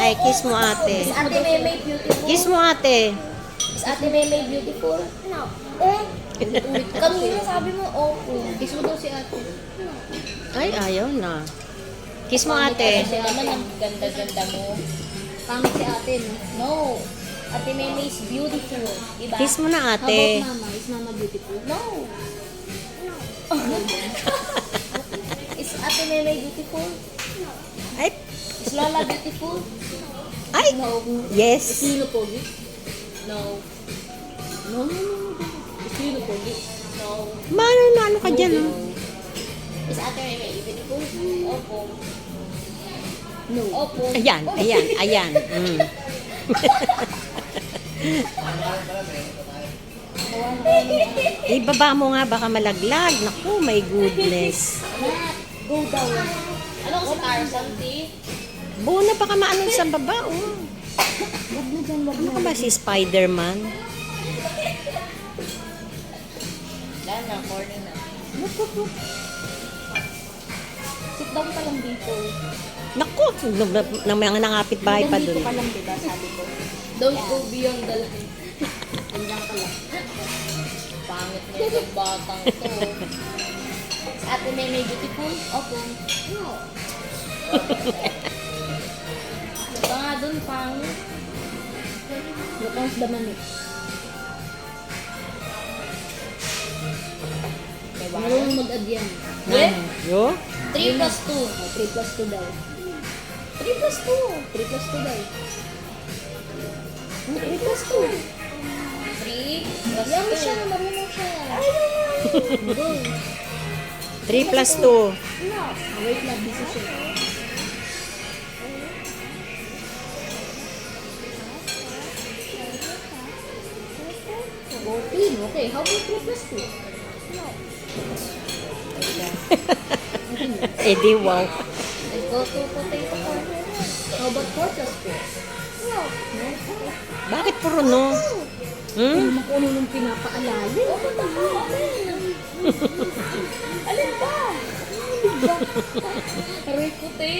Ay, kiss mo ate. Is Ate Maymay beautiful? Kiss mo ate. Is Ate Maymay beautiful? No. Eh? Kanina sabi mo, opo. Kiss mo daw si ate. Ay, ayaw na. Kiss mo Kasi ate. naman ang ganda-ganda mo. Pangit si ate, no? No. Ate Maymay is beautiful. Diba? Kiss mo na How ate. about Mama? Is Mama beautiful? No. Is Ate Maymay beautiful? Ay, Is Lola beautiful? ay, No. yes. Sino pogi? No. No, no, no, no. Sino pogi? No. Mano na ano ka dyan, oh? Is Ate Maymay beautiful? Opo. No. Opo. Ayan, ayan, ayan. Mm. Ibaba mo nga, baka malaglag. Naku, my goodness. Go down. Ano ko sa Tarzan, T? Buo na baka maano sa baba, oh. Wag na dyan, wag Ano ka ba si Spider-Man? Wala na, corny na. Sit down ka lang dito. Naku, nang mga nangapit bahay pa Dito dun. ka lang, diba? Sabi ko. Don't go beyond the line. Hanggang ka lang. Pangit na yung batang to. Is Ate Maymay beautiful? Opo. No. Diba nga dun, pangit. Look out the money. Diba? Marunong mag-add yan. Ano? Yo? 3 plus 2. 3 plus 2 daw. 3 plus 2. 3 plus 2 daw. 3 plus 2. 3 plus 2. Yan mo siya, marunong siya. Hindi. 3 plus 2. No. Wait lang, busy siya. Okay, how about 3 plus 2? No. Eh di wow. Let's go to potato corner. How about 4 plus 4? No. Bakit puro no? Hmm? Kung ano nung pinapaalala. Alin ba? Aray puti.